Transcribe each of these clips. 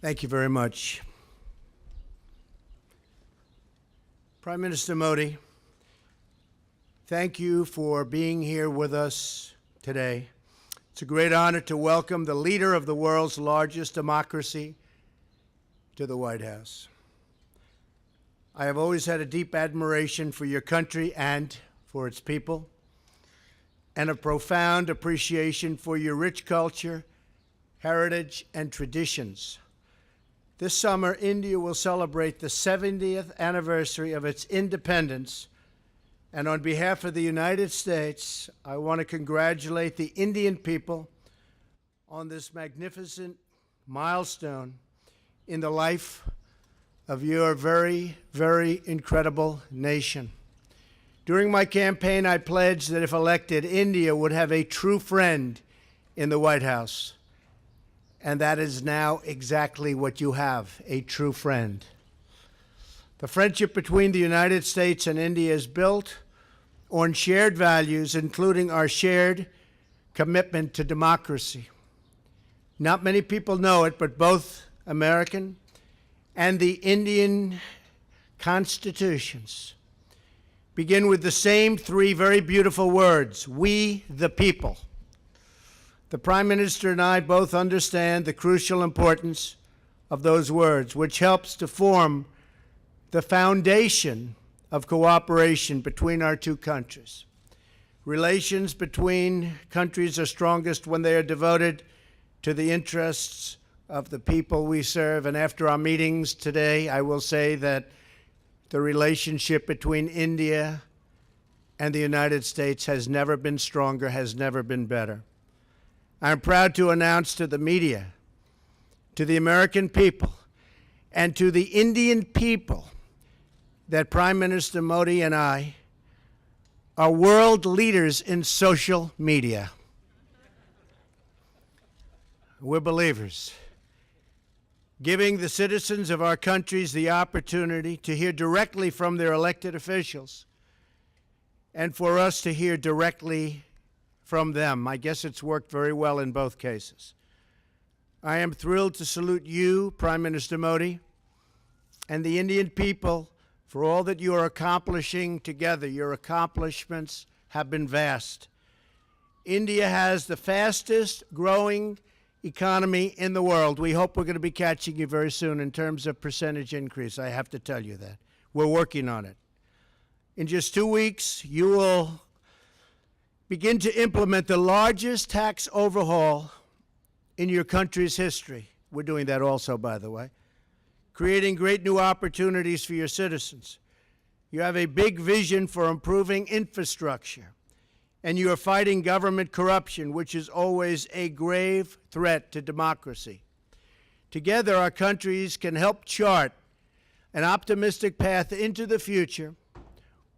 Thank you very much. Prime Minister Modi, thank you for being here with us today. It's a great honor to welcome the leader of the world's largest democracy to the White House. I have always had a deep admiration for your country and for its people, and a profound appreciation for your rich culture, heritage, and traditions. This summer, India will celebrate the 70th anniversary of its independence, and on behalf of the United States, I want to congratulate the Indian people on this magnificent milestone in the life of your very, very incredible nation. During my campaign, I pledged that if elected, India would have a true friend in the White House. And that is now exactly what you have, a true friend. The friendship between the United States and India is built on shared values, including our shared commitment to democracy. Not many people know it, but both American and the Indian constitutions begin with the same three very beautiful words: we the people. The Prime Minister and I both understand the crucial importance of those words, which helps to form the foundation of cooperation between our two countries. Relations between countries are strongest when they are devoted to the interests of the people we serve. And after our meetings today, I will say that the relationship between India and the United States has never been stronger, has never been better. I'm proud to announce to the media, to the American people, and to the Indian people that Prime Minister Modi and I are world leaders in social media. We're believers, giving the citizens of our countries the opportunity to hear directly from their elected officials and for us to hear directly from them. I guess it's worked very well in both cases. I am thrilled to salute you, Prime Minister Modi, and the Indian people for all that you are accomplishing together. Your accomplishments have been vast. India has the fastest growing economy in the world. We hope we're going to be catching you very soon in terms of percentage increase. I have to tell you that. We're working on it. In just 2 weeks, you will begin to implement the largest tax overhaul in your country's history. We're doing that also, by the way, creating great new opportunities for your citizens. You have a big vision for improving infrastructure, and you are fighting government corruption, which is always a grave threat to democracy. Together, our countries can help chart an optimistic path into the future,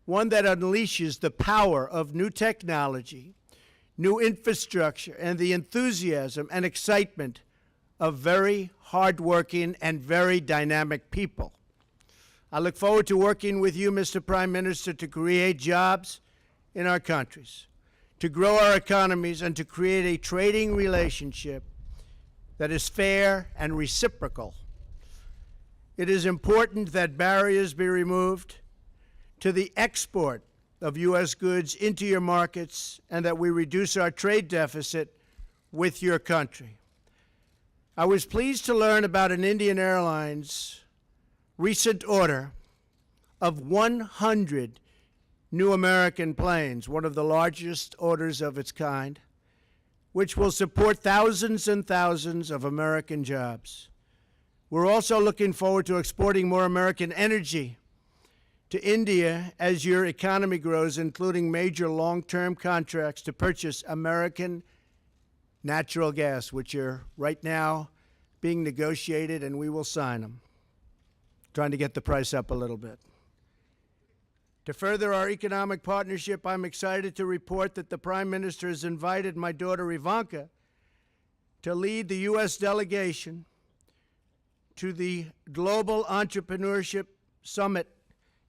one that unleashes the power of new technology, new infrastructure, and the enthusiasm and excitement of very hardworking and very dynamic people. I look forward to working with you, Mr. Prime Minister, to create jobs in our countries, to grow our economies, and to create a trading relationship that is fair and reciprocal. It is important that barriers be removed to the export of U.S. goods into your markets, and that we reduce our trade deficit with your country. I was pleased to learn about an Indian Airlines recent order of 100 new American planes, one of the largest orders of its kind, which will support thousands and thousands of American jobs. We're also looking forward to exporting more American energy to India as your economy grows, including major long-term contracts to purchase American natural gas, which are right now being negotiated, and we will sign them, trying to get the price up a little bit. To further our economic partnership, I'm excited to report that the Prime Minister has invited my daughter Ivanka to lead the U.S. delegation to the Global Entrepreneurship Summit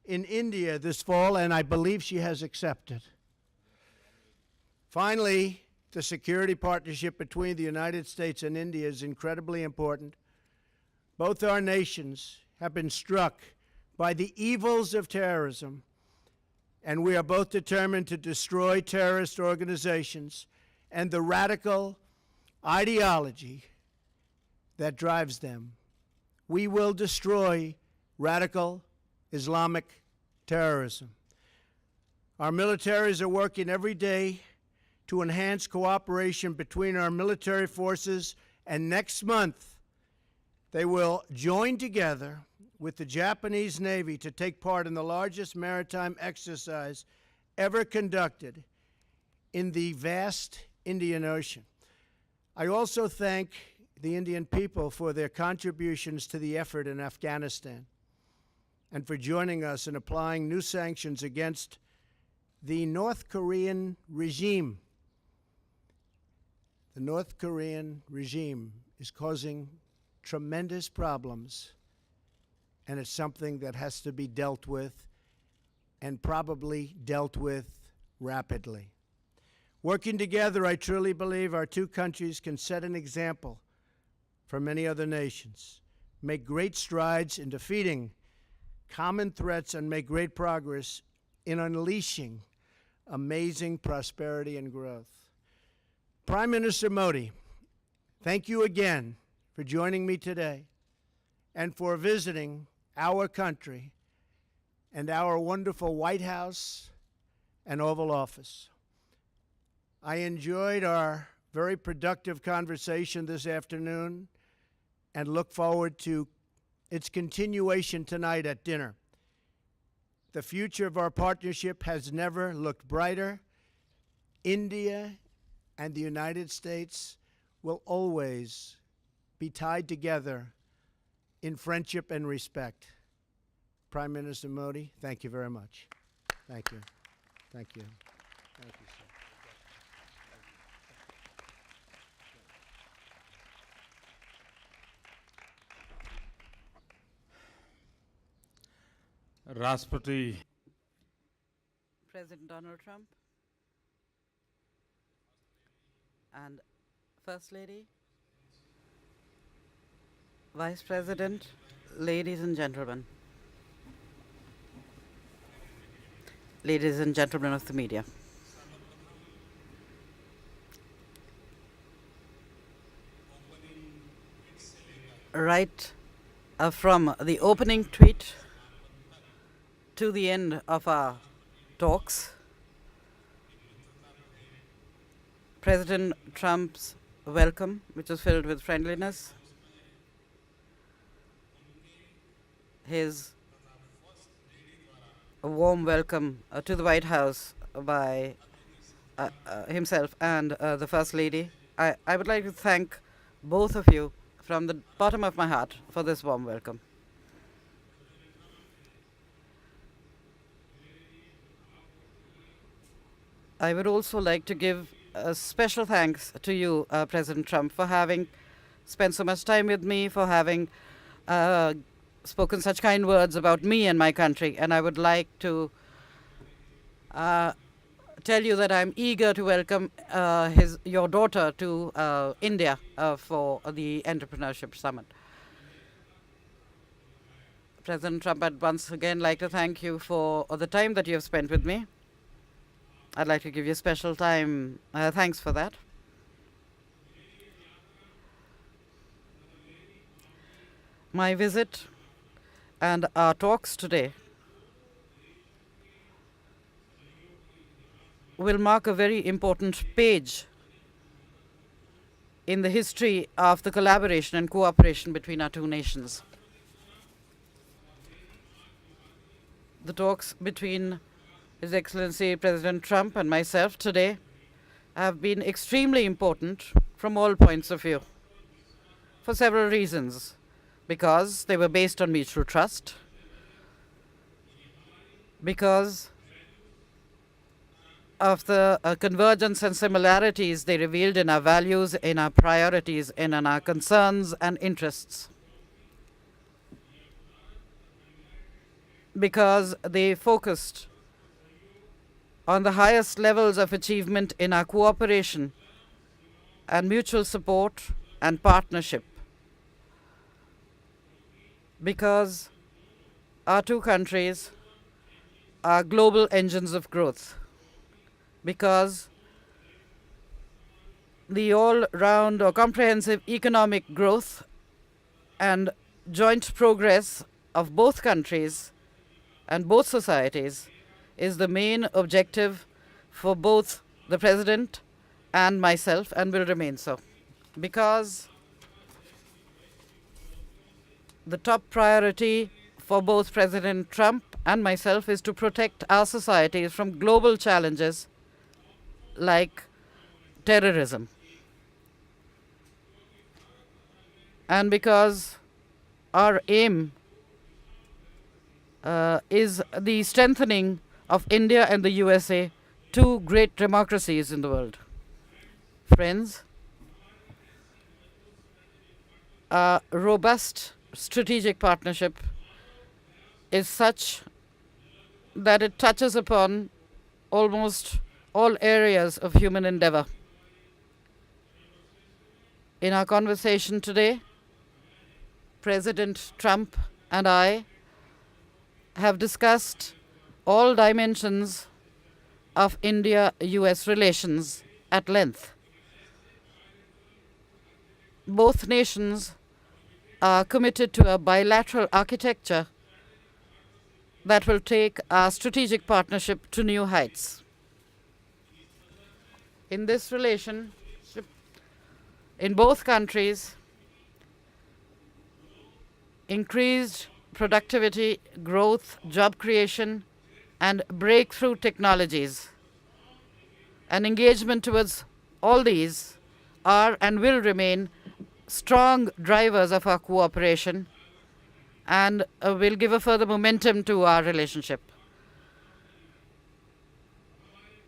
in India this fall, and I believe she has accepted. Finally, the security partnership between the United States and India is incredibly important. Both our nations have been struck by the evils of terrorism, and we are both determined to destroy terrorist organizations and the radical ideology that drives them. We will destroy radical Islamic terrorism. Our militaries are working every day to enhance cooperation between our military forces, and next month they will join together with the Japanese Navy to take part in the largest maritime exercise ever conducted in the vast Indian Ocean. I also thank the Indian people for their contributions to the effort in Afghanistan and for joining us in applying new sanctions against the North Korean regime. The North Korean regime is causing tremendous problems, and it's something that has to be dealt with, and probably dealt with rapidly. Working together, I truly believe our two countries can set an example for many other nations, make great strides in defeating common threats, and make great progress in unleashing amazing prosperity and growth. Prime Minister Modi, thank you again for joining me today and for visiting our country and our wonderful White House and Oval Office. I enjoyed our very productive conversation this afternoon and look forward to its continuation tonight at dinner. The future of our partnership has never looked brighter. India and the United States will always be tied together in friendship and respect. Prime Minister Modi, thank you very much. Thank you. Thank you. Thank you, sir. Rashtrapati President Donald Trump and First Lady, Vice President, ladies and gentlemen of the media. Right from the opening tweet to the end of our talks, President Trump's welcome, which was filled with friendliness, his warm welcome to the White House by himself and the First Lady. I would like to thank both of you from the bottom of my heart for this warm welcome. I would also like to give a special thanks to you, President Trump, for having spent so much time with me, for having spoken such kind words about me and my country. And I would like to tell you that I'm eager to welcome your daughter to India for the Entrepreneurship Summit. President Trump, I'd once again like to thank you for the time that you have spent with me. I'd like to give you special thanks for that. My visit and our talks today will mark a very important page in the history of the collaboration and cooperation between our two nations. The talks between His Excellency President Trump and myself today have been extremely important from all points of view for several reasons. Because they were based on mutual trust, because of the convergence and similarities they revealed in our values, in our priorities, and in our concerns and interests, because they focused on the highest levels of achievement in our cooperation and mutual support and partnership. because our two countries are global engines of growth, because the all-round or comprehensive economic growth and joint progress of both countries and both societies is the main objective for both the President and myself, and will remain so. Because the top priority for both President Trump and myself is to protect our societies from global challenges like terrorism. And because our aim is the strengthening of India and the USA, two great democracies in the world. Friends, a robust strategic partnership is such that it touches upon almost all areas of human endeavor. In our conversation today, President Trump and I have discussed all dimensions of India-US relations at length. Both nations are committed to a bilateral architecture that will take our strategic partnership to new heights. In this relationship, in both countries, increased productivity, growth, job creation, and breakthrough technologies, and engagement towards all these are and will remain strong drivers of our cooperation and will give a further momentum to our relationship.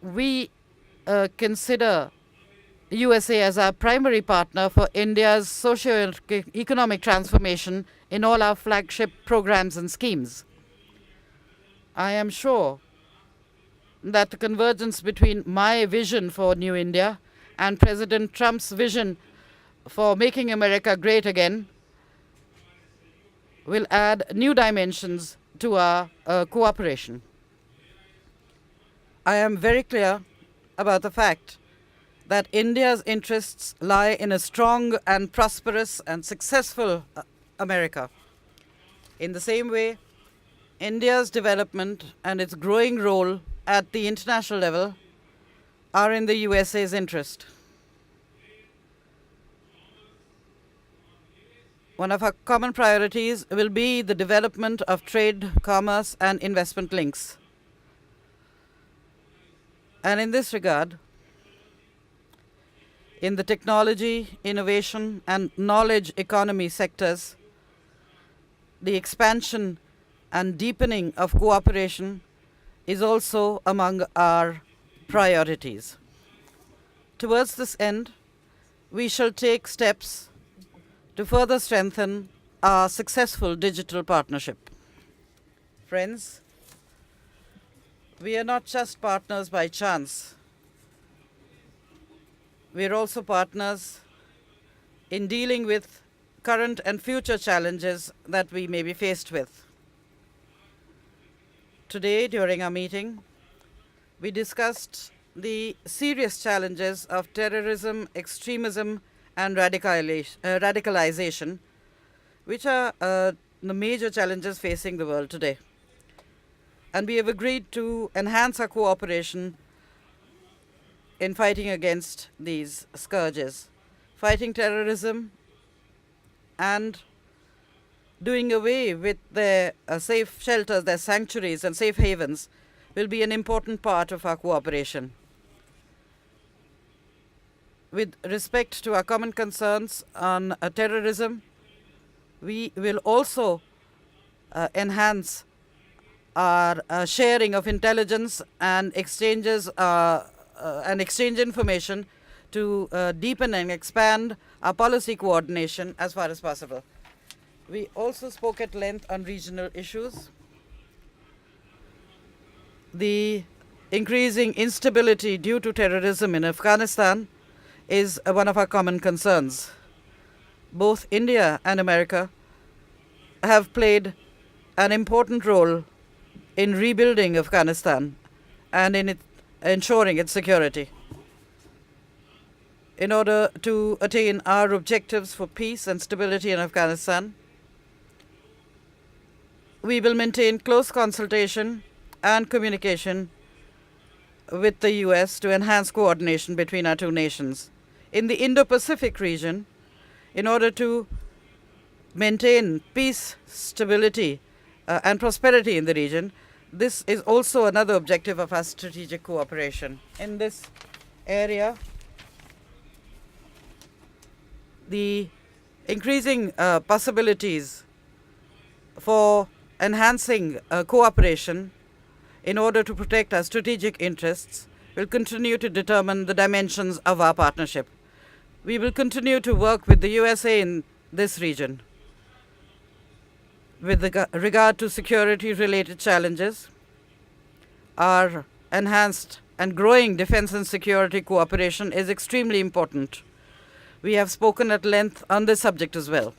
We consider USA as our primary partner for India's socio-economic transformation in all our flagship programs and schemes. I am sure that the convergence between my vision for New India and President Trump's vision for making America great again will add new dimensions to our cooperation. I am very clear about the fact that India's interests lie in a strong and prosperous and successful America. In the same way, India's development and its growing role at the international level are in the USA's interest. One of our common priorities will be the development of trade, commerce, and investment links. And in this regard, in the technology, innovation, and knowledge economy sectors, the expansion and deepening of cooperation is also among our priorities. Towards this end, we shall take steps to further strengthen our successful digital partnership. Friends, we are not just partners by chance. We are also partners in dealing with current and future challenges that we may be faced with. Today, during our meeting, we discussed the serious challenges of terrorism, extremism, and radicalization, which are the major challenges facing the world today. And we have agreed to enhance our cooperation in fighting against these scourges. Fighting terrorism and doing away with their safe shelters, their sanctuaries and safe havens will be an important part of our cooperation. With respect to our common concerns on terrorism, we will also enhance our sharing of intelligence and exchange information to deepen and expand our policy coordination as far as possible. We also spoke at length on regional issues. The increasing instability due to terrorism in Afghanistan is one of our common concerns. Both India and America have played an important role in rebuilding Afghanistan and in ensuring its security. In order to attain our objectives for peace and stability in Afghanistan, we will maintain close consultation and communication with the US to enhance coordination between our two nations. In the Indo-Pacific region, in order to maintain peace, stability, and prosperity in the region, this is also another objective of our strategic cooperation. In this area, the increasing possibilities for enhancing cooperation in order to protect our strategic interests will continue to determine the dimensions of our partnership. We will continue to work with the USA in this region with regard to security-related challenges. Our enhanced and growing defense and security cooperation is extremely important. We have spoken at length on this subject as well.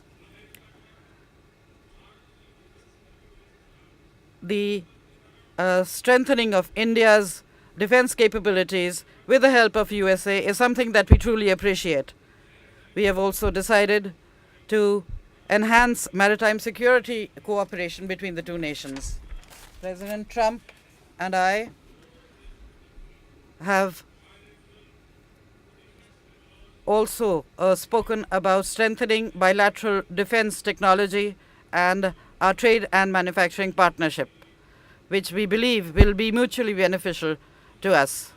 The strengthening of India's defense capabilities with the help of USA is something that we truly appreciate. We have also decided to enhance maritime security cooperation between the two nations. President Trump and I have also spoken about strengthening bilateral defense technology and our trade and manufacturing partnership, which we believe will be mutually beneficial to us.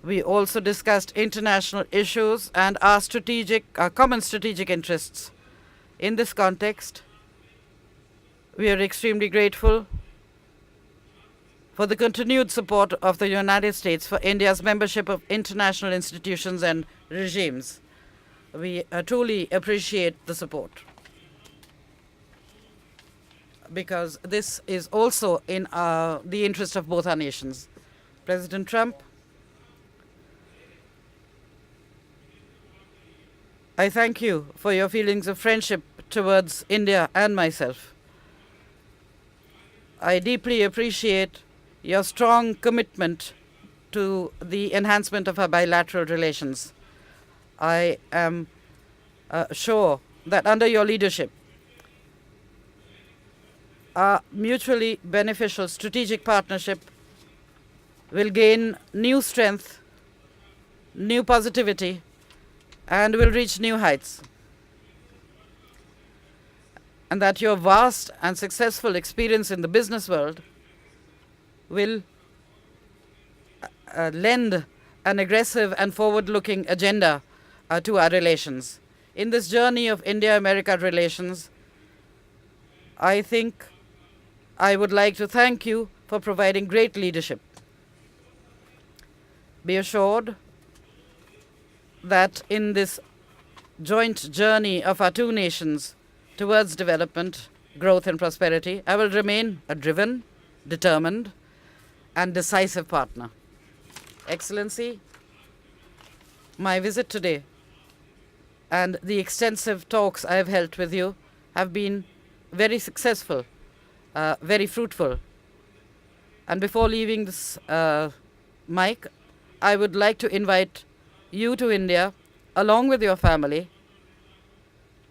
We also discussed international issues and our common strategic interests. In this context, we are extremely grateful for the continued support of the United States for India's membership of international institutions and regimes. We truly appreciate the support, because this is also in the interest of both our nations. President Trump, I thank you for your feelings of friendship towards India and myself. I deeply appreciate your strong commitment to the enhancement of our bilateral relations. I am sure that under your leadership, our mutually beneficial strategic partnership will gain new strength, new positivity, and will reach new heights. And that your vast and successful experience in the business world will lend an aggressive and forward-looking agenda to our relations. In this journey of India-America relations, I think I would like to thank you for providing great leadership. Be assured that in this joint journey of our two nations towards development, growth, and prosperity, I will remain a driven, determined, and decisive partner. Excellency, my visit today and the extensive talks I have held with you have been very successful, very fruitful. And before leaving this mic, I would like to invite you to India along with your family,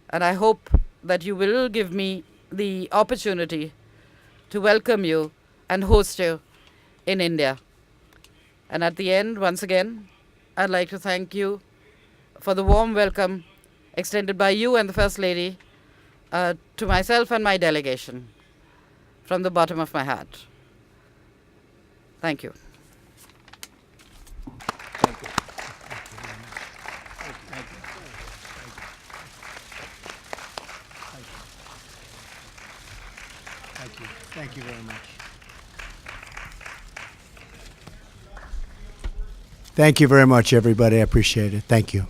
and I hope that you will give me the opportunity to welcome you and host you in India. And at the end, once again, I'd like to thank you for the warm welcome extended by you and the First Lady to myself and my delegation from the bottom of my heart. Thank you. Thank you very much. Thank you very much, everybody. I appreciate it. Thank you.